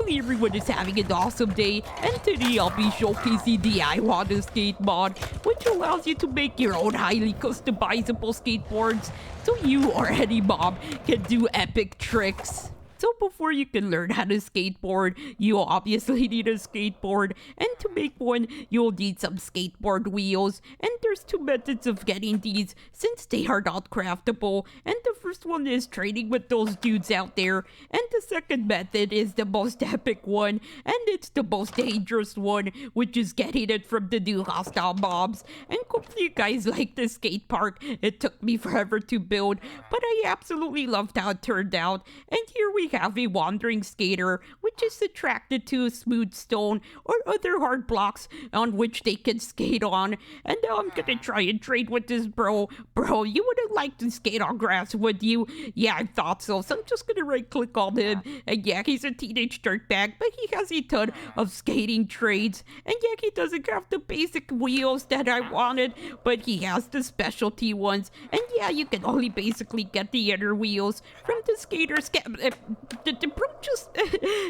hopefully everyone is having an awesome day, and today I'll be showcasing the I Wanna Skate mod, which allows you to make your own highly customizable skateboards, so you or any mob can do epic tricks. So before you can learn how to skateboard, you obviously need a skateboard, and to make one, you'll need some skateboard wheels, and there's two methods of getting these since they are not craftable, and the first one is trading with those dudes out there, and the second method is the most epic one, and it's the most dangerous one, which is getting it from the new hostile mobs. And hopefully you guys like this skate park. It took me forever to build, but I absolutely loved how it turned out, and here we have a wandering skater, which is attracted to a smooth stone or other hard blocks on which they can skate on. And now I'm gonna try and trade with this bro. Bro, you wouldn't like to skate on grass, would you? Yeah, I thought so. So I'm just gonna right click on him. And yeah, he's a teenage dirtbag, but he has a ton of skating trades. And yeah, he doesn't have the basic wheels that I wanted, but he has the specialty ones. And yeah, you can only basically get the inner wheels from the skaters. Did the bro just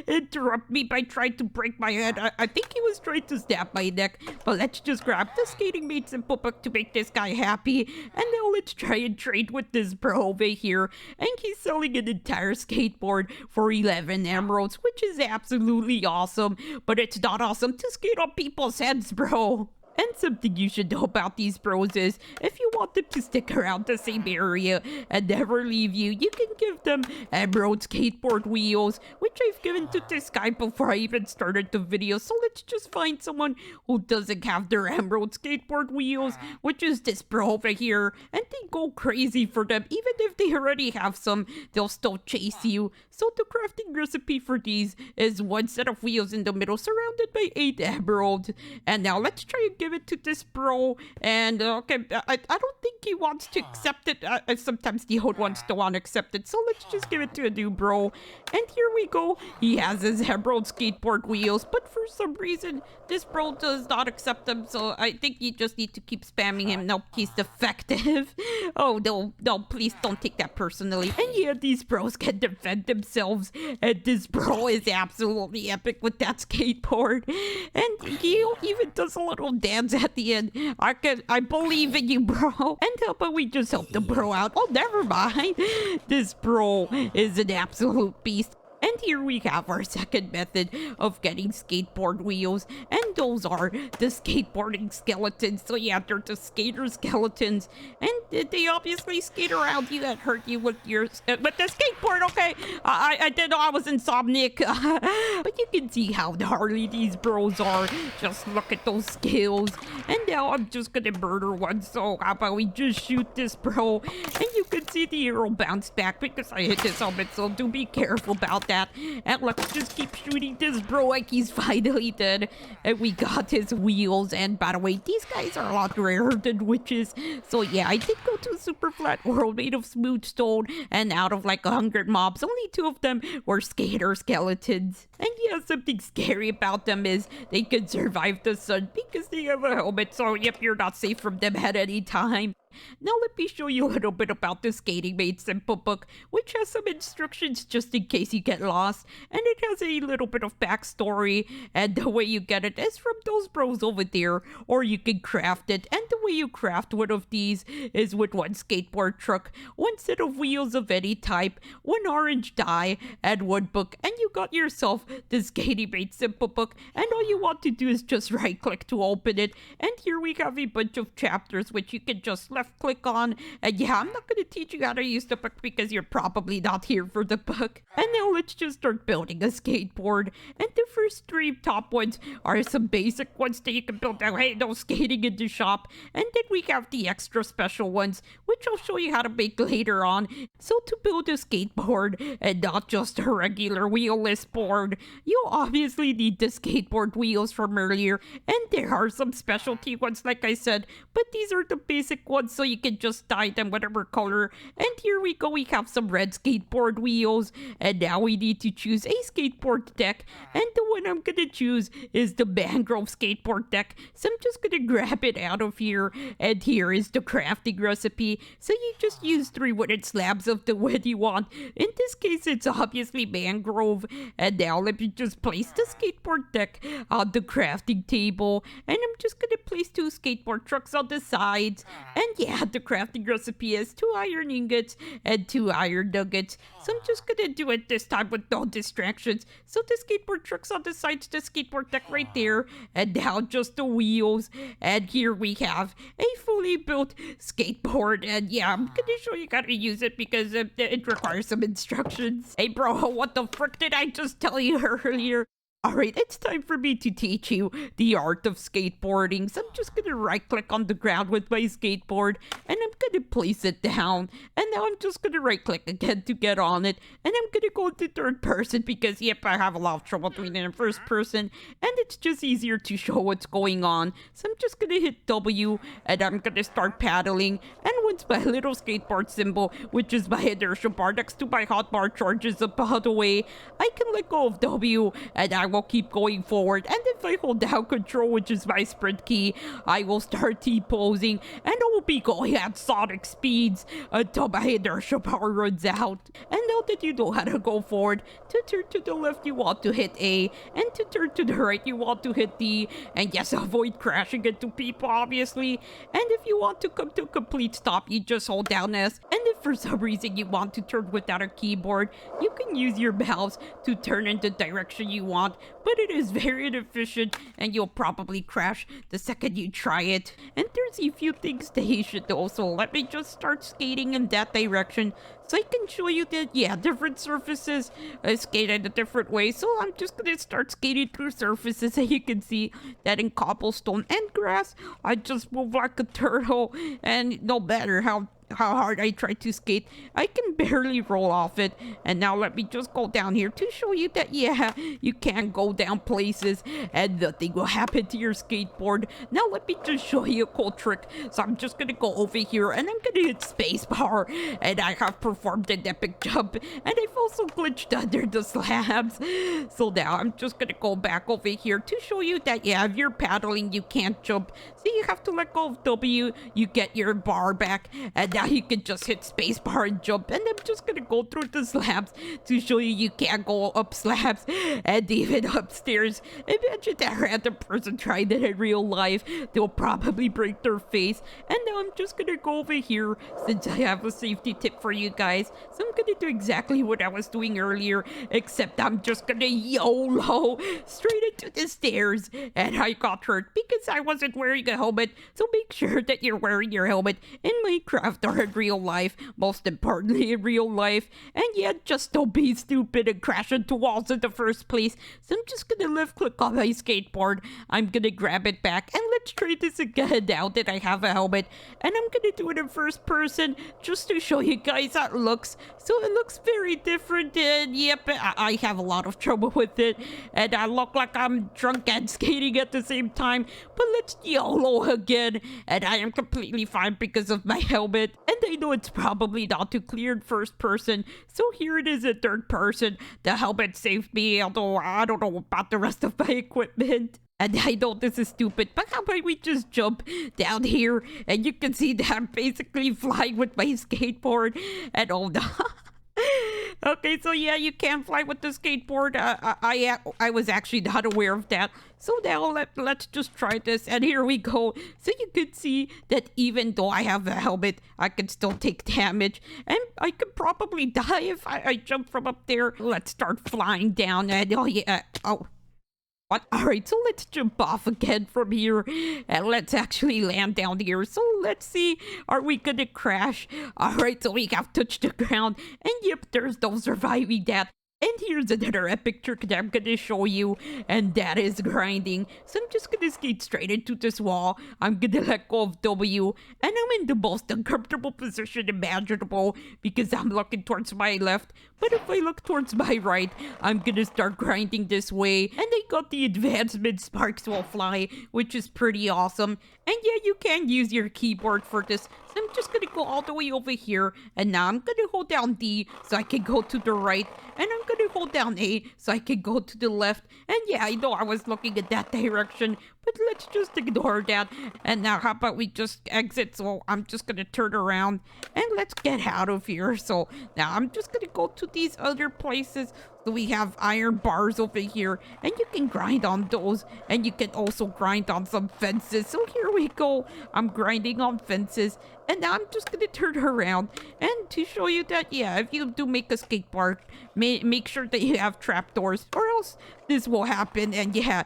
interrupt me by trying to break my head? I think he was trying to snap my neck, but let's just grab the skating mates and book to make this guy happy. And now let's try and trade with this bro over here. And he's selling an entire skateboard for 11 emeralds, which is absolutely awesome. But it's not awesome to skate on people's heads, bro. And something you should know about these bros is, if you want them to stick around the same area and never leave you, you can give them emerald skateboard wheels, which I've given to this guy before I even started the video. So let's just find someone who doesn't have their emerald skateboard wheels, which is this bro over here, and they go crazy for them. Even if they already have some, they'll still chase you. So the crafting recipe for these is one set of wheels in the middle surrounded by 8 emeralds. And now let's try and give it to this bro. And okay, I don't think he wants to accept it. Sometimes the old ones don't want to accept it, so let's just give it to a new bro. And here we go. He has his emerald skateboard wheels, but for some reason this bro does not accept them, so I think you just need to keep spamming him. Nope, he's defective. Oh no, please don't take that personally. And yeah, these bros can defend themselves, and this bro is absolutely epic with that skateboard. And he even does a little dance at the end. I believe in you, bro. And how about we just help the bro out? Oh, never mind. This bro is an absolute beast. And here we have our second method of getting skateboard wheels, and those are the skateboarding skeletons. So yeah, they're the skater skeletons, and they obviously skate around you and hurt you with your with the skateboard. Okay, I didn't know I was insomniac, but you can see how gnarly these bros are. Just look at those skills. And now I'm just gonna murder one. So how about we just shoot this bro, and you can see the arrow bounce back because I hit his helmet. So do be careful about that. And let's just keep shooting this bro like he's finally dead. And we got his wheels. And by the way, these guys are a lot rarer than witches. So yeah, I did go to a super flat world made of smooth stone. And out of like 100 mobs, only 2 of them were skater skeletons. And yeah, something scary about them is they can survive the sun because they have a helmet. So yep, you're not safe from them at any time. Now let me show you a little bit about the Skating Made Simple book, which has some instructions just in case you get lost, and it has a little bit of backstory, and the way you get it is from those bros over there, or you can craft it, and the way you craft one of these is with 1 skateboard truck, 1 set of wheels of any type, 1 orange dye, and 1 book, and you got yourself the Skating Made Simple book, and all you want to do is just right click to open it, and here we have a bunch of chapters which you can just left click on. And yeah, I'm not going to teach you how to use the book because you're probably not here for the book. And now let's just start building a skateboard. And the first 3 top ones are some basic ones that you can build out. Hey, no skating in the shop. And then we have the extra special ones, which I'll show you how to make later on. So to build a skateboard and not just a regular wheelless board, you'll obviously need the skateboard wheels from earlier. And there are some specialty ones, like I said, but these are the basic ones so you can just dye them whatever color. And here we go, we have some red skateboard wheels, and now we need to choose a skateboard deck, and the one I'm gonna choose is the mangrove skateboard deck. So I'm just gonna grab it out of here, and here is the crafting recipe. So you just use 3 wooden slabs of the wood you want. In this case, it's obviously mangrove. And now let me just place the skateboard deck on the crafting table, and I'm just gonna place 2 skateboard trucks on the sides. And yeah, the crafting recipe is 2 iron ingots and 2 iron nuggets. So I'm just gonna do it this time with no distractions. So the skateboard trucks on the sides, the skateboard deck right there, and now just the wheels. And here we have a fully built skateboard. And yeah, I'm gonna show you how to use it because it requires some instructions. Hey bro, what the frick did I just tell you earlier? Alright, it's time for me to teach you the art of skateboarding. So I'm just gonna right click on the ground with my skateboard, and I'm gonna place it down. And now I'm just gonna right click again to get on it. And I'm gonna go into third person because, yep, I have a lot of trouble doing it in first person. And it's just easier to show what's going on. So I'm just gonna hit W, and I'm gonna start paddling. And once my little skateboard symbol, which is my inertial bar next to my hotbar, charges up out of the way, I can let go of W, and I will keep going forward. And if I hold down control, which is my sprint key, I will start T-posing, and I will be going at sonic speeds until my inertial power runs out. And now that you know how to go forward, to turn to the left you want to hit A, and to turn to the right you want to hit D, and yes, avoid crashing into people obviously. And if you want to come to a complete stop, you just hold down S. And if for some reason you want to turn without a keyboard, you can use your mouse to turn in the direction you want, but it is very inefficient and you'll probably crash the second you try it. And there's a few things that you should know, so let me just start skating in that direction so I can show you that, yeah, different surfaces skate in a different way. So I'm just gonna start skating through surfaces, and you can see that in cobblestone and grass, I just move like a turtle, and no matter how hard I try to skate, I can barely roll off it. And now let me just go down here to show you that, yeah, you can go down places and nothing will happen to your skateboard. Now let me just show you a cool trick. So I'm just gonna go over here, and I'm gonna hit spacebar, and I have performed an epic jump, and I've also glitched under the slabs. So now I'm just gonna go back over here to show you that, yeah, if you're paddling, you can't jump. So you have to let go of W, you get your bar back, and now you can just hit spacebar and jump. And I'm just gonna go through the slabs to show you can't go up slabs and even upstairs. Imagine that random person trying that in real life. They'll probably break their face. And now I'm just gonna go over here since I have a safety tip for you guys. So I'm gonna do exactly what I was doing earlier, except I'm just gonna YOLO straight into the stairs. And I got hurt because I wasn't wearing a helmet. So make sure that you're wearing your helmet in Minecraft or in real life, most importantly in real life. And yeah, just don't be stupid and crash into walls in the first place. So I'm just gonna left click on my skateboard, I'm gonna grab it back, and let's try this again now that I have a helmet. And I'm gonna do it in first person just to show you guys how it looks. So it looks very different, and yep, I have a lot of trouble with it, and I look like I'm drunk and skating at the same time. But let's YOLO again, and I am completely fine because of my helmet. And I know it's probably not too clear in first person, so here it is in third person. The helmet saved me, although I don't know about the rest of my equipment. And I know this is stupid, but how about we just jump down here, and you can see that I'm basically flying with my skateboard. And oh no. Okay, so yeah, you can fly with the skateboard. I was actually not aware of that. So now let's just try this, and here we go. So you can see that even though I have a helmet, I can still take damage, and I could probably die if I jump from up there. Let's start flying down, and oh yeah, oh. What? Alright, so let's jump off again from here, and let's actually land down here. So let's see, are we gonna crash? Alright, so we have touched the ground, and yep, there's no surviving that. And here's another epic trick that I'm gonna show you, and that is grinding. So I'm just gonna skate straight into this wall. I'm gonna let go of W, and I'm in the most uncomfortable position imaginable because I'm looking towards my left. But if I look towards my right, I'm gonna start grinding this way. And I got the advancement Sparks Will Fly, which is pretty awesome. And yeah, you can use your keyboard for this. I'm just gonna go all the way over here, and now I'm gonna hold down D so I can go to the right, and I'm gonna hold down A so I can go to the left. And yeah, I know I was looking at that direction, but let's just ignore that. And now how about we just exit? So I'm just gonna turn around and let's get out of here. So now I'm just gonna go to these other places. So we have iron bars over here, and you can grind on those, and you can also grind on some fences. So here we go. I'm grinding on fences, and now I'm just gonna turn around and to show you that, yeah, if you do make a skateboard, make sure that you have trapdoors, or else this will happen. And yeah,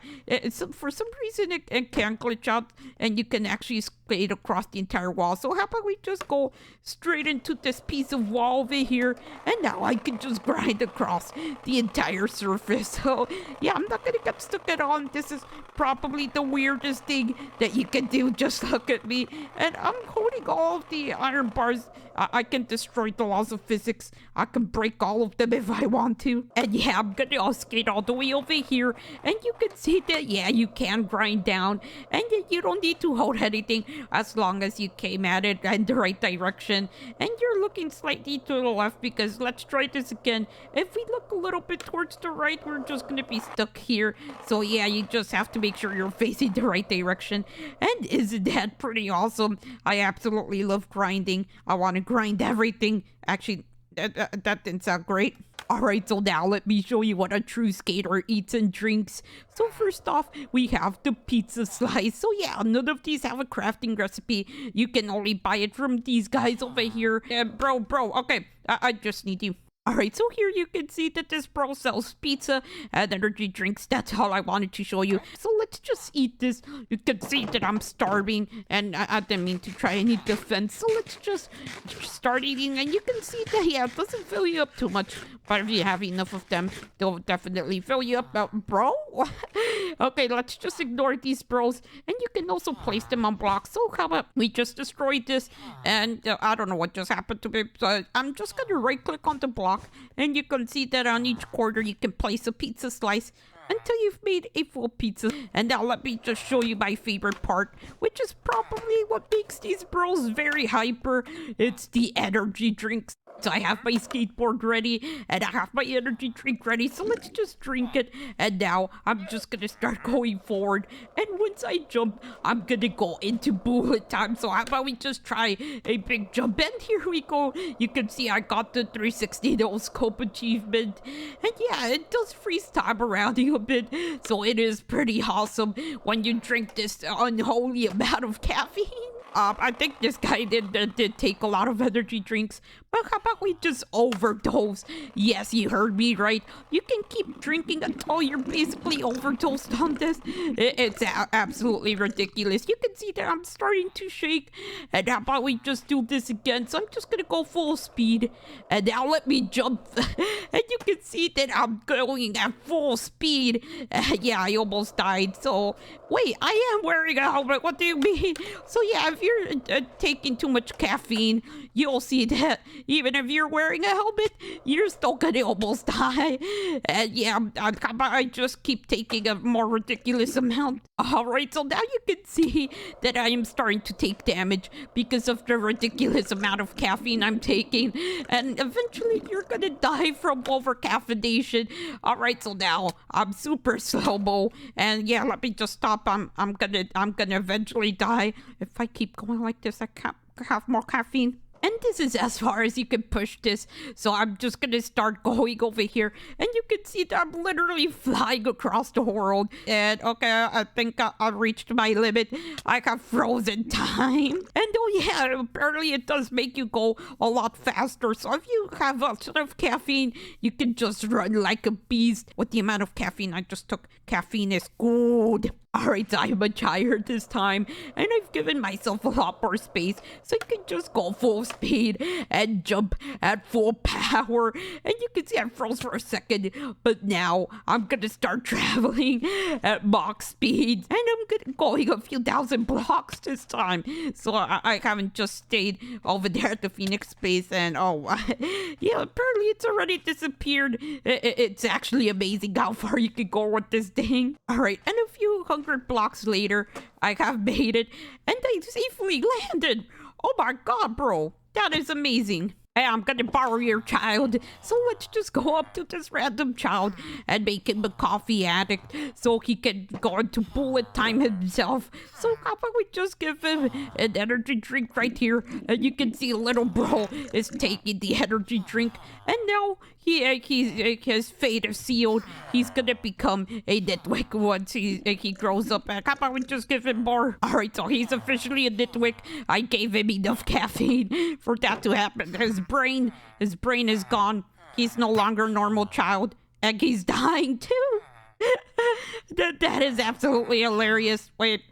for some reason it can glitch out, and you can actually skate across the entire wall. So how about we just go straight into this piece of wall over here, and now I can just grind across the entire surface. So yeah, I'm not gonna get stuck at all. This is probably the weirdest thing that you can do. Just look at me, and I'm holding all of the iron bars. I can destroy the laws of physics. I can break all of them if I want to. And yeah, I'm gonna skate all the way over here, and you can see that, yeah, you can grind down, and you don't need to hold anything as long as you came at it in the right direction. And you're looking slightly to the left, because let's try this again. If we look a little bit towards the right, we're just gonna be stuck here. So yeah, you just have to make sure you're facing the right direction. And isn't that pretty awesome? I absolutely love grinding. I want to grind everything. Actually, that didn't sound great. Alright, so now let me show you what a true skater eats and drinks. So first off, we have the pizza slice. So yeah, none of these have a crafting recipe. You can only buy it from these guys over here. Bro, okay, I just need you. Alright, so here you can see that this bro sells pizza and energy drinks. That's all I wanted to show you. So let's just eat this. You can see that I'm starving, and I didn't mean to try and eat the fence. So let's just start eating, and you can see that, yeah, it doesn't fill you up too much. But if you have enough of them, they'll definitely fill you up. Bro? Okay, let's just ignore these bros. And you can also place them on blocks. So how about we just destroyed this? And I don't know what just happened to me. So I'm just going to right click on the block. And you can see that on each corner you can place a pizza slice until you've made a full pizza. And now let me just show you my favorite part, which is probably what makes these bros very hyper. It's the energy drinks. So I have my skateboard ready, and I have my energy drink ready, so let's just drink it. And now I'm just gonna start going forward, and once I jump, I'm gonna go into bullet time. So how about we just try a big jump? And here we go. You can see I got the 360 no scope achievement, and yeah, it does freeze time around you a bit, so it is pretty awesome when you drink this unholy amount of caffeine. I think this guy did take a lot of energy drinks, but how about we just overdose? Yes, you heard me right. You can keep drinking until you're basically overdosed on this. It's absolutely ridiculous. You can see that I'm starting to shake. And how about we just do this again? So I'm just gonna go full speed. And now let me jump. And you can see that I'm going at full speed. Yeah, I almost died. So, wait, I am wearing a helmet. What do you mean? So yeah, if you're taking too much caffeine, you'll see that even if you're wearing a helmet, you're still gonna almost die. And yeah, I just keep taking a more ridiculous amount. Alright, so now you can see that I am starting to take damage because of the ridiculous amount of caffeine I'm taking. And eventually you're gonna die from over-caffeination. Alright, so now I'm super slow-mo. And yeah, let me just stop. I'm gonna eventually die. If I keep going like this, I can't have more caffeine. And this is as far as you can push this. So I'm just gonna start going over here. And you can see that I'm literally flying across the world. And okay, I think I reached my limit. I got frozen time. And oh yeah, apparently it does make you go a lot faster. So if you have a lot of caffeine, you can just run like a beast. With the amount of caffeine I just took, caffeine is good. Alright, I'm much higher this time, and I've given myself a lot more space, so I can just go full speed and jump at full power. And you can see I froze for a second, but now I'm gonna start traveling at Mach speed, and I'm going a few thousand blocks this time. So I haven't just stayed over there at the Phoenix base, and oh, yeah, apparently it's already disappeared. It's actually amazing how far you can go with this thing. Alright, and a few 100 blocks later, I have made it, and I safely landed Oh my god, bro. That is amazing. Hey, I'm gonna borrow your child. So let's just go up to this random child and make him a coffee addict so he can go into bullet time himself. So how about we just give him an energy drink right here? And you can see little bro is taking the energy drink. And now his fate is sealed. He's gonna become a nitwick once he grows up. How about we just give him more? Alright, so he's officially a nitwick. I gave him enough caffeine for that to happen. His brain is gone. He's no longer a normal child. And he's dying too. That is absolutely hilarious. Wait.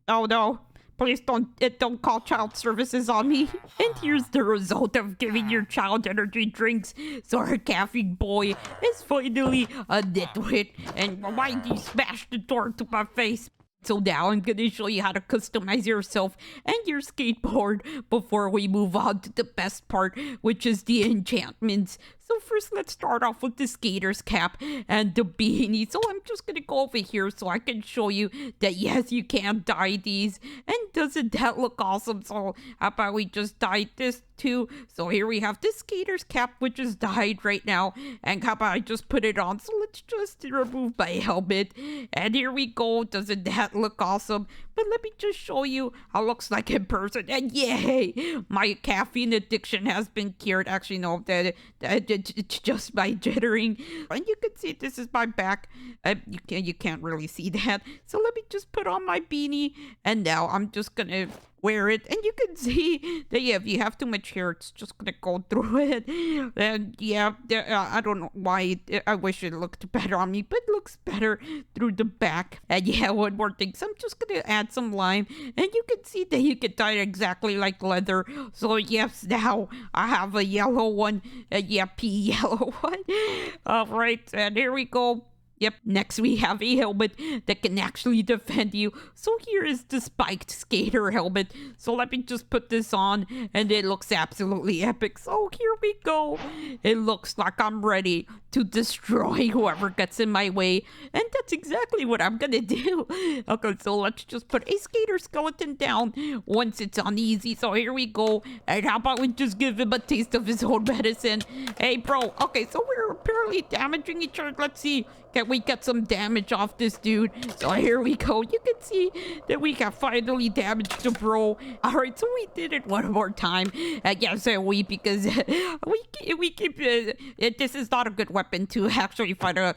Oh no. Please don't call child services on me. And here's the result of giving your child energy drinks. So our caffeine boy is finally a nitwit. And why did you smash the door to my face? So now I'm going to show you how to customize yourself and your skateboard before we move on to the best part, which is the enchantments. So first, let's start off with the skater's cap and the beanie. So I'm just going to go over here so I can show you that, yes, you can dye these. And doesn't that look awesome? So how about we just dye this too? So here we have this skater's cap, which is dyed right now. And how about I just put it on? So let's just remove my helmet. And here we go. Doesn't that look awesome? But let me just show you how it looks like in person. And yay! My caffeine addiction has been cured. Actually, no, it's just my jittering. And you can see this is my back. You can't really see that. So let me just put on my beanie. And now I'm just gonna wear it, and you can see that, yeah, if you have too much hair, it's just gonna go through it. And yeah, I don't know why. I wish it looked better on me, but it looks better through the back. And yeah, one more thing. So I'm just gonna add some lime, and you can see that you can dye it exactly like leather. So yes, now I have a yellow one. Yeah, yellow one. All right, and here we go. Yep, next we have a helmet that can actually defend you. So here is the spiked skater helmet. So let me just put this on, and it looks absolutely epic. So here we go. It looks like I'm ready to destroy whoever gets in my way. And that's exactly what I'm gonna do. Okay, so let's just put a skater skeleton down once it's on easy. So here we go. And how about we just give him a taste of his own medicine? Hey, bro. Okay, so we're apparently damaging each other. Let's see. Can we get some damage off this dude? So here we go. You can see that we have finally damaged the bro. All right, so we did it one more time. Yes, because we keep this is not a good weapon to actually fight a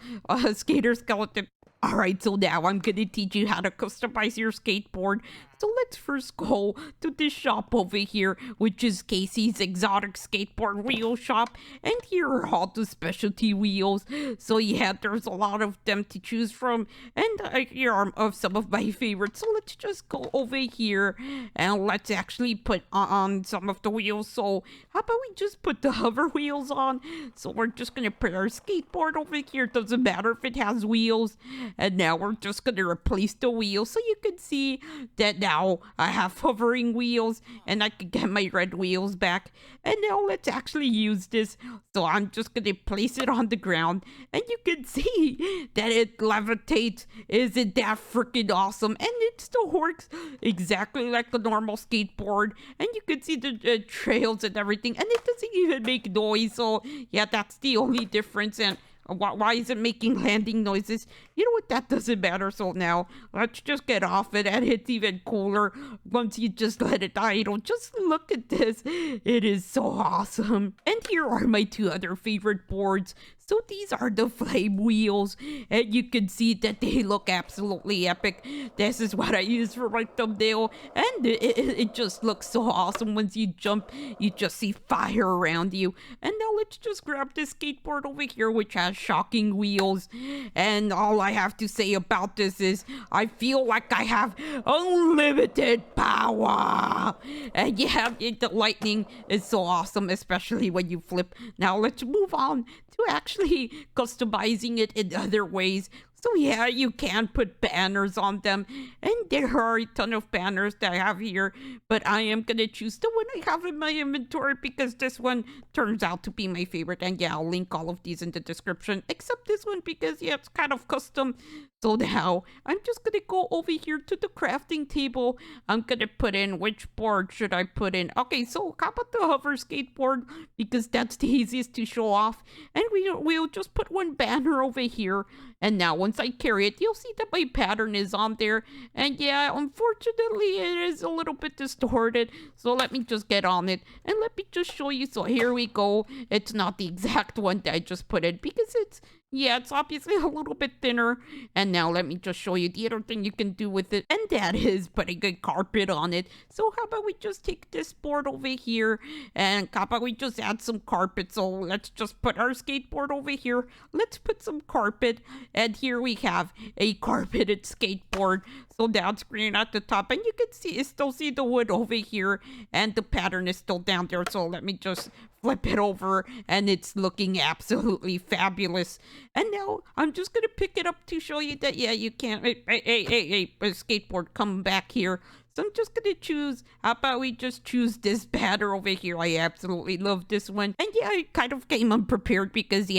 skater skeleton. All right, so now I'm gonna teach you how to customize your skateboard. So let's first go to this shop over here, which is Casey's Exotic Skateboard Wheel Shop. And here are all the specialty wheels. So yeah, there's a lot of them to choose from. And here are some of my favorites. So let's just go over here and let's actually put on some of the wheels. So how about we just put the hover wheels on? So we're just gonna put our skateboard over here. Doesn't matter if it has wheels. And now we're just gonna replace the wheels so you can see that now I have hovering wheels and I can get my red wheels back. And now let's actually use this. So I'm just gonna place it on the ground and you can see that it levitates. Isn't that freaking awesome? And it still works exactly like a normal skateboard. And you can see the trails and everything, and it doesn't even make noise. So yeah, that's the only difference. And why is it making landing noises? You know what? That doesn't matter. So now let's just get off it, and it's even cooler once you just let it idle. Just look at this. It is so awesome. And here are my two other favorite boards. So these are the flame wheels, and you can see that they look absolutely epic. This is what I use for my thumbnail, and it just looks so awesome. Once you jump, you just see fire around you. And now let's just grab this skateboard over here, which has shocking wheels. And all I have to say about this is I feel like I have unlimited power. And yeah, the lightning is so awesome, especially when you flip. Now let's move on to actually customizing it in other ways. So yeah, you can put banners on them, and there are a ton of banners that I have here, but I am gonna choose the one I have in my inventory because this one turns out to be my favorite. And yeah, I'll link all of these in the description except this one because yeah, it's kind of custom. So now I'm just gonna go over here to the crafting table. I'm gonna put in, which board should I put in? Okay, so how about the hover skateboard, because that's the easiest to show off. And we'll just put one banner over here. And now once I carry it, you'll see that my pattern is on there. And yeah, unfortunately it is a little bit distorted. So let me just get on it and let me just show you. So here we go. It's not the exact one that I just put in because it's obviously a little bit thinner. And now let me just show you the other thing you can do with it. And that is putting a carpet on it. So how about we just take this board over here and how about we just add some carpet. So let's just put our skateboard over here. Let's put some carpet. And here we have a carpeted skateboard. So that's green at the top. And you can still see the wood over here. And the pattern is still down there. So let me just flip it over and it's looking absolutely fabulous. And now I'm just gonna pick it up to show you that you can't. Hey, skateboard, come back here. So I'm just gonna choose, how about we just choose this banner over here. I absolutely love this one. And yeah, I kind of came unprepared because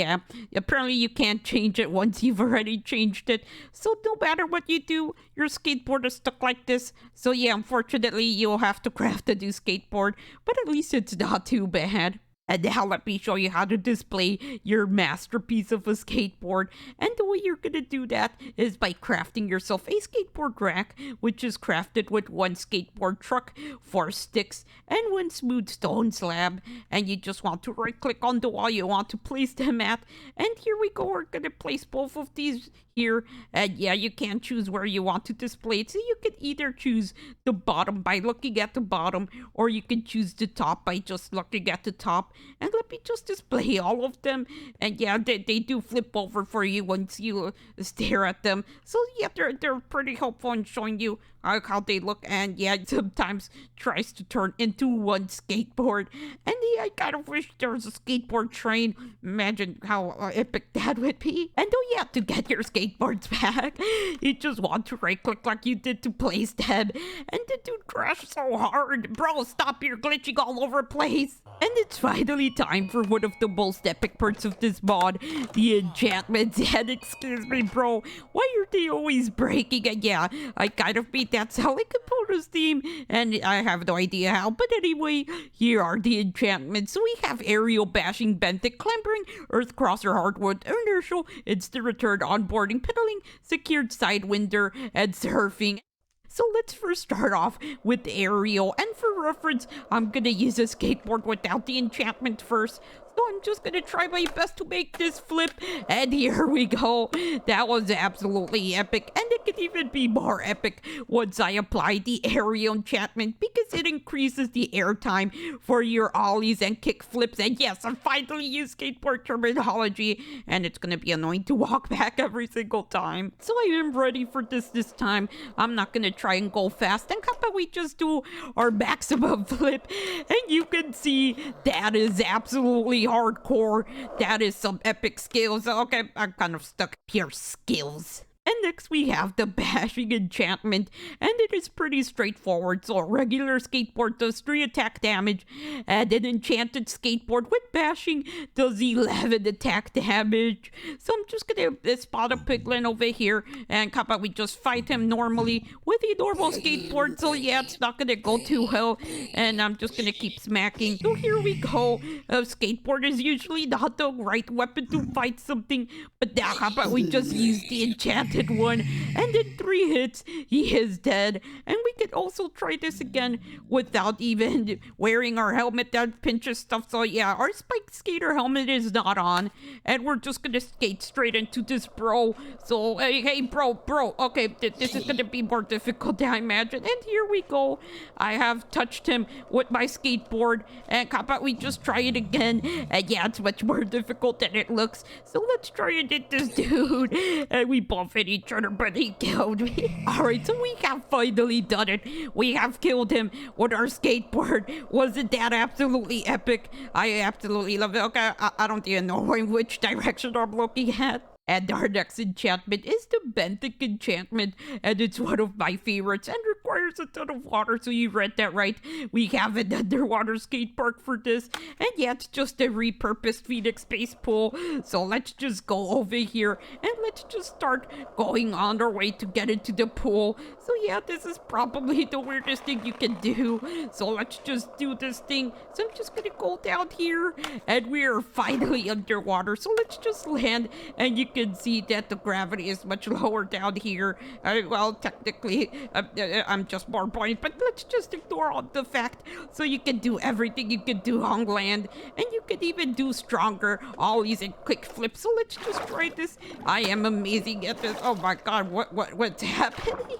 apparently you can't change it once you've already changed it. So no matter what you do, your skateboard is stuck like this. So yeah, unfortunately you'll have to craft a new skateboard, but at least it's not too bad. And now let me show you how to display your masterpiece of a skateboard. And the way you're gonna do that is by crafting yourself a skateboard rack, which is crafted with one skateboard truck, 4 sticks, and 1 smooth stone slab. And you just want to right click on the wall you want to place them at. And here we go, we're gonna place both of these here. And yeah, you can choose where you want to display it. So you can either choose the bottom by looking at the bottom, or you can choose the top by just looking at the top. And let me just display all of them. And yeah, they do flip over for you once you stare at them. So yeah, they're pretty helpful in showing you how they look. And yeah, sometimes tries to turn into one skateboard. And yeah, I kind of wish there was a skateboard train. Imagine how epic that would be. And oh yeah, to get your skateboards back, you just want to right click like you did to place them. And the dude crashed so hard. Bro, stop, you're glitching all over the place. And it's finally time for one of the most epic parts of this mod, the enchantments. And excuse me, bro, why are they always breaking? And yeah, I kind of beat that Sally Component's theme, and I have no idea how. But anyway, here are the enchantments. So we have aerial bashing, Benthic, Clambering, Earthcrosser, Hardwood, Inertial, instant return, onboarding, pedaling, secured Sidewinder, and surfing. So let's first start off with aerial, and for reference, I'm gonna use a skateboard without the enchantment first. So I'm just gonna try my best to make this flip, and here we go. That was absolutely epic, and it could even be more epic once I apply the aerial enchantment, because it increases the air time for your ollies and kick flips. And yes, I finally used skateboard terminology, and it's gonna be annoying to walk back every single time. So I am ready for this time. I'm not gonna try and go fast, and how about we just do our maximum flip? And you can see that is absolutely hardcore. That is some epic skills. Okay, I'm kind of stuck here. Skills. And next we have the bashing enchantment, and it is pretty straightforward. So a regular skateboard does 3 attack damage, and an enchanted skateboard with bashing does 11 attack damage. So I'm just gonna spot a piglin over here, and how about we just fight him normally with a normal skateboard. So yeah, it's not gonna go too well, and I'm just gonna keep smacking. So here we go. A skateboard is usually not the right weapon to fight something, but now how about we just use the enchanted one, and in 3 hits he is dead. And we could also try this again without even wearing our helmet that pinches stuff. So yeah, our spike skater helmet is not on, and we're just gonna skate straight into this bro. So hey bro, okay, this is gonna be more difficult than I imagine. And here we go. I have touched him with my skateboard, and how about we just try it again? And yeah, it's much more difficult than it looks. So let's try and hit this dude. And we both hit each other, but he killed me. Alright, so we have finally done it. We have killed him with our skateboard. Wasn't that absolutely epic? I absolutely love it. Okay, I don't even know which direction I'm looking at. And our next enchantment is the Benthic enchantment, and it's one of my favorites and requires requires a ton of water, so you read that right. We have an underwater skate park for this. And yeah, it's just a repurposed Phoenix space pool. So let's just go over here and let's just start going on our way to get into the pool. So yeah, this is probably the weirdest thing you can do. So let's just do this thing. So I'm just gonna go down here and we're finally underwater. So let's just land and you can see that the gravity is much lower down here. Well, technically, I'm just more buoyant, but let's just ignore all the fact. So you can do everything you can do on land, and you can even do stronger ollies and quick flips. So let's just try this. I am amazing at this. Oh my god, what's happening?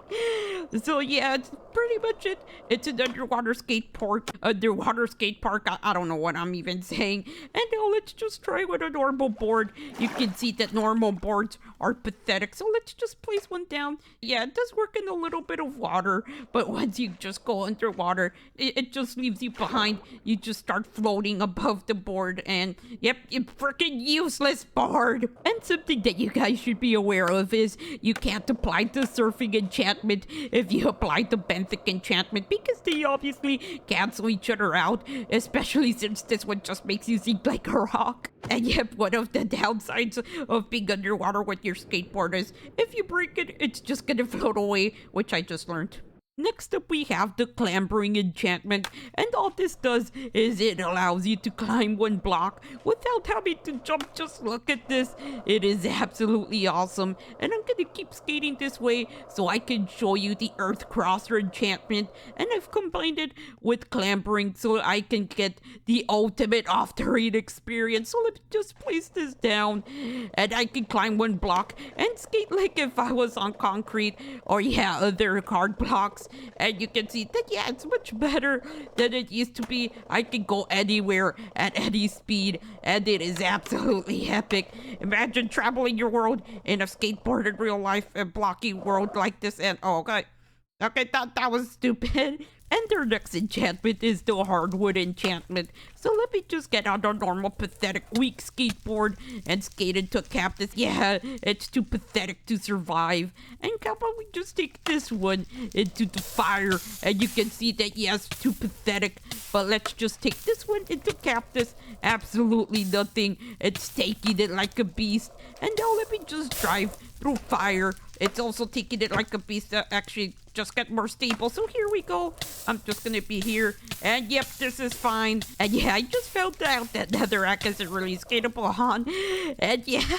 So yeah, it's pretty much it. It's an underwater skate park. I don't know what I'm even saying. And now let's just try with a normal board. You can see that normal boards are pathetic. So let's just place one down. Yeah, it does work in a little bit of water, but once you just go underwater, it just leaves you behind. You just start floating above the board, and yep, you freaking useless board. And something that you guys should be aware of is you can't apply the surfing enchantment if you apply the Benthic enchantment, because they obviously cancel each other out, especially since this one just makes you sink like a rock. And yep, one of the downsides of being underwater with your skateboard is if you break it, it's just gonna float away, which I just learned. Next up, we have the Clambering enchantment, and all this does is it allows you to climb one block without having to jump. Just look at this. It is absolutely awesome, and I'm gonna keep skating this way so I can show you the Earthcrosser enchantment, and I've combined it with Clambering so I can get the ultimate off-terrain experience. So let's just place this down, and I can climb one block and skate like if I was on concrete, or yeah, other hard blocks. And you can see that, yeah, it's much better than it used to be. I can go anywhere at any speed, and it is absolutely epic. Imagine traveling your world in a skateboard in real life and blocking world like this. And oh, okay, that was stupid. And their next enchantment is the Hardwood enchantment. So let me just get on a normal, pathetic, weak skateboard and skate into a cactus. Yeah, it's too pathetic to survive. And how about we just take this one into the fire? And you can see that, yes, too pathetic. But let's just take this one into cactus. Absolutely nothing. It's taking it like a beast. And now let me just drive through fire. It's also taking it like a beast. Actually, just get more stable. So here we go. I'm just gonna be here, and yep, this is fine. And yeah, I just found out that netherrack isn't really skatable on. And yeah,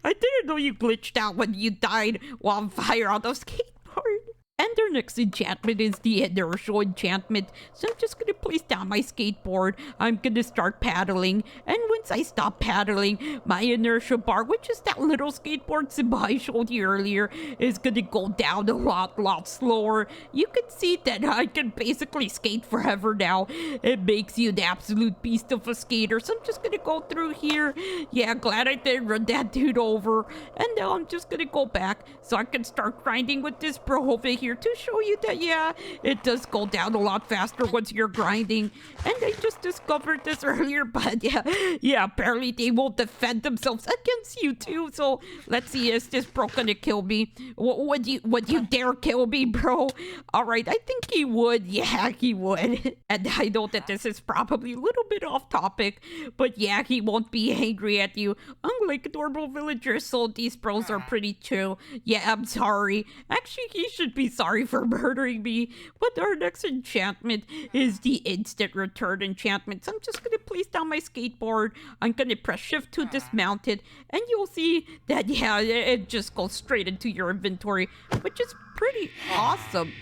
I didn't know you glitched out when you died while on fire on the skateboard. And their next enchantment is the Inertial enchantment. So I'm just gonna place down my skateboard. I'm gonna start paddling. And once I stop paddling, my inertia bar, which is that little skateboard symbol I showed you earlier, is gonna go down a lot slower. You can see that I can basically skate forever now. It makes you an absolute beast of a skater. So I'm just gonna go through here. Yeah, glad I didn't run that dude over. And now I'm just gonna go back so I can start grinding with this bro over here to show you that, yeah, it does go down a lot faster once you're grinding. And I just discovered this earlier, but yeah, apparently they will defend themselves against you too. So let's see, is this bro gonna kill me? Would you dare kill me, bro? All right, I think he would. Yeah, he would. And I know that this is probably a little bit off topic, but yeah, he won't be angry at you, unlike normal villagers. So these bros are pretty chill. Yeah, I'm sorry. Actually, he should be sorry for murdering me. But our next enchantment is the instant return enchantment. So I'm just gonna place down my skateboard. I'm gonna press shift to dismount it, and you'll see that, yeah, it just goes straight into your inventory, which is pretty awesome.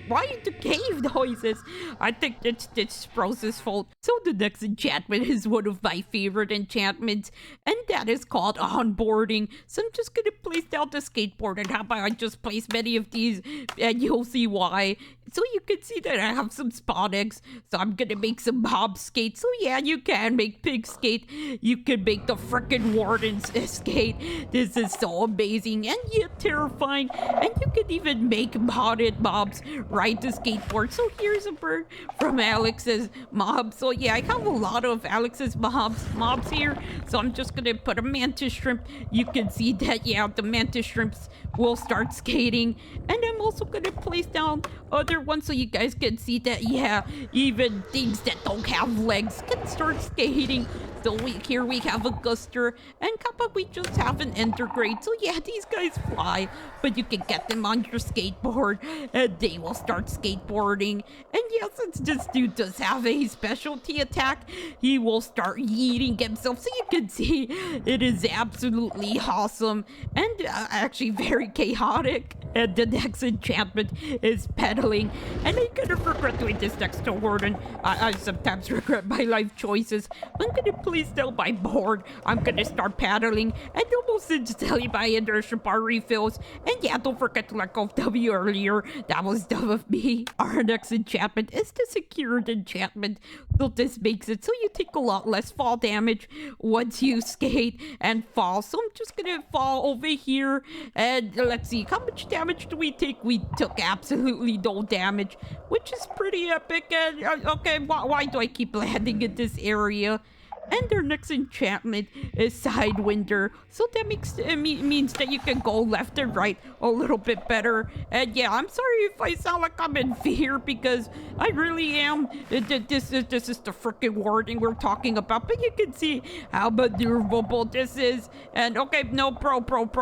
Why the cave noises? I think it's Sprose's fault. So the next enchantment is one of my favorite enchantments, and that is called Onboarding. So I'm just gonna place down the skateboard, and how about I just place many of these, and you'll see why. So you can see that I have some spawn eggs, so I'm gonna make some mob skate. So yeah, you can make pig skate. You can make the frickin' wardens skate. This is so amazing and yet terrifying. And you can even make modded mobs ride the skateboard. So here's a bird from Alex's mob. So yeah, I have a lot of Alex's mobs here. So I'm just gonna put a mantis shrimp. You can see that, yeah, the mantis shrimps will start skating. And I'm also gonna place down other ones so you guys can see that, yeah, even things that don't have legs can start skating. So here we have a Guster, and Kappa, we just have an Intergrade. So yeah, these guys fly, but you can get them on your skateboard, and they will start skateboarding. And yeah, since this dude does have a specialty attack, he will start yeeting himself. So you can see it is absolutely awesome, and actually very chaotic. And the next enchantment is pedaling, and I kind of regret doing this next to Warden. I sometimes regret my life choices. I'm gonna place down my board. I'm gonna start paddling, and almost instantly my inertia bar refills. And yeah, don't forget to let go of W earlier. That was dumb of me. Our next enchantment is the secured enchantment. So this makes it so you take a lot less fall damage once you skate and fall. So I'm just gonna fall over here, and let's see, how much damage do we take? We took absolutely no damage, which is pretty epic. And okay, why do I keep landing in this area? And their next enchantment is Sidewinder. So that means that you can go left and right a little bit better. And yeah, I'm sorry if I sound like I'm in fear, because I really am. This is the freaking warning we're talking about. But you can see how maneuverable this is. And okay, no, bro.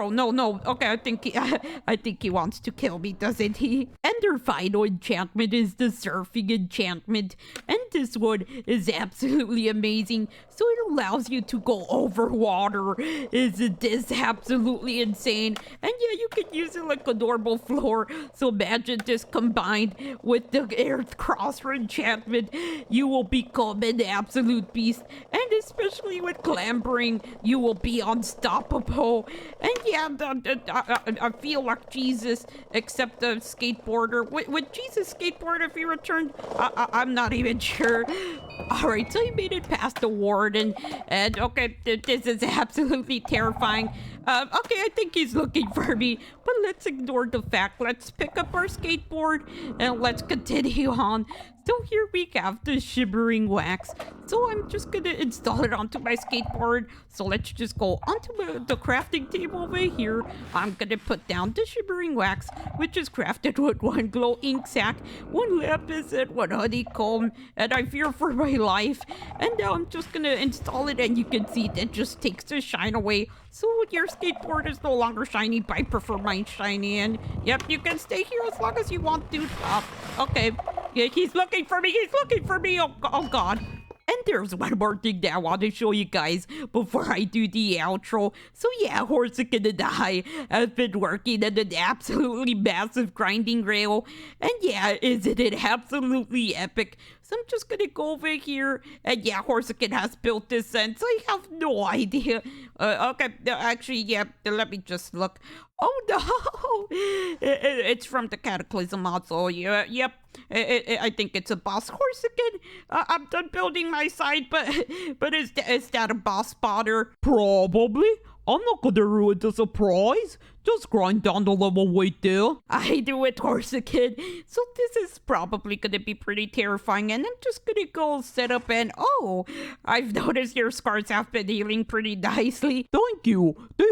No. Okay, I think he wants to kill me, doesn't he? And their final enchantment is the surfing enchantment. And this one is absolutely amazing. So it allows you to go over water. Isn't this absolutely insane? And yeah, you can use it like a normal floor. So imagine this combined with the Earthcrosser enchantment. You will become an absolute beast. And especially with Clambering, you will be unstoppable. And yeah, I feel like Jesus, except the skateboarder. Would Jesus skateboard if he returned? I'm not even sure. Alright, so he made it past the warden, and okay, this is absolutely terrifying. Okay, I think he's looking for me, but let's ignore the fact. Let's pick up our skateboard, and let's continue on. So here we have the Shimmering Wax. So I'm just gonna install it onto my skateboard. So let's just go onto the crafting table over here. I'm gonna put down the Shimmering Wax, which is crafted with 1 glow ink sac, 1 lapis, and 1 honeycomb. And I fear for my life. And now I'm just gonna install it, and you can see that just takes the shine away. So your skateboard is no longer shiny, but I prefer mine shiny. And yep, you can stay here as long as you want, dude. Okay. Yeah, he's looking for me. Oh God. And there's one more thing that I want to show you guys before I do the outro. So yeah, Horsican and I have been working on an absolutely massive grinding rail. And yeah, isn't it absolutely epic? So I'm just gonna go over here, and yeah, Horsican has built this, and so I have no idea. Okay, actually, yeah, let me just look. Oh no, it's from the Cataclysm mod, so yeah, yep. I think it's a boss. Horsican, I'm done building my side, but is that a boss spotter? Probably. I'm not gonna ruin the surprise. Just grind down the level right there. I do it, Horsican. So this is probably gonna be pretty terrifying, and I'm just gonna go set up and oh, I've noticed your scars have been healing pretty nicely. Thank you. They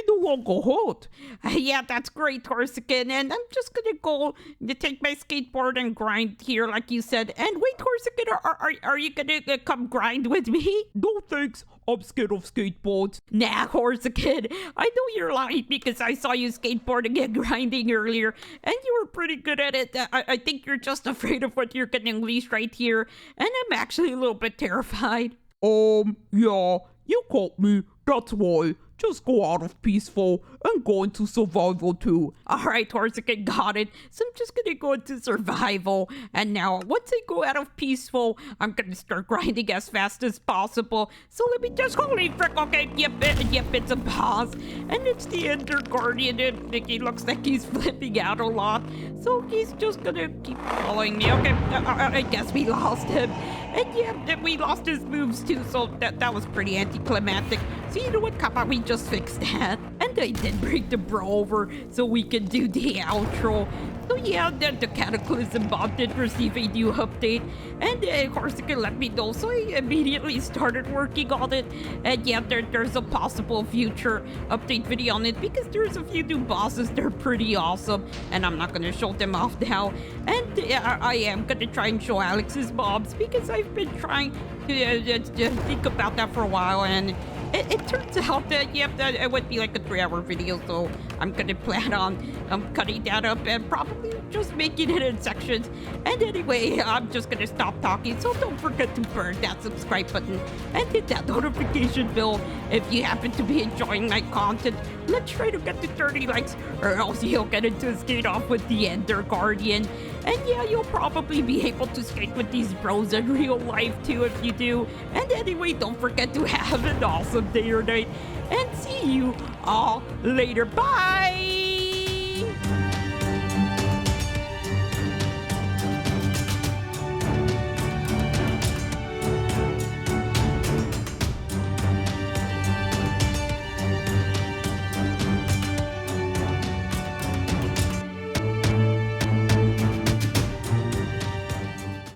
no longer hurt. Yeah, that's great, Horsican. And I'm just gonna go to take my skateboard and grind here, like you said. And wait, Horsican, are you gonna come grind with me? No thanks. I'm scared of skateboards. Nah, Horsican, I know you're lying because I saw you skateboarding and grinding earlier, and you were pretty good at it. I think you're just afraid of what you're getting unleashed right here, and I'm actually a little bit terrified. Yeah, you caught me, that's why. Just go out of peaceful and go into survival too. Alright, Horsican, got it. So I'm just gonna go into survival. And now, once I go out of peaceful, I'm gonna start grinding as fast as possible. So let me just, holy frick, okay, yep, it's a boss. And it's the Ender Guardian, and he looks like he's flipping out a lot. So he's just gonna keep following me. Okay, I guess we lost him. And yeah, we lost his moves too, so that was pretty anticlimactic. So you know what, Kappa, we just fixed that. And And I did bring the bro over so we can do the outro. So yeah, the Cataclysm Bob did receive a new update, and Horsican let me know, so I immediately started working on it. And yeah, there's a possible future update video on it because there's a few new bosses. They're pretty awesome, and I'm not gonna show them off now. And I am gonna try and show Alex's mobs because I've been trying to think about that for a while, and it turns out that, yep, that it would be like a 3-hour video, so I'm gonna plan on cutting that up and probably just making it in sections. And anyway, I'm just gonna stop talking, so don't forget to burn that subscribe button and hit that notification bell if you happen to be enjoying my content. Let's try to get to 30 likes, or else you'll get into skate off with the Ender Guardian. And yeah, you'll probably be able to skate with these bros in real life too if you do. And anyway, don't forget to have an awesome day or night, and see you all later. Bye!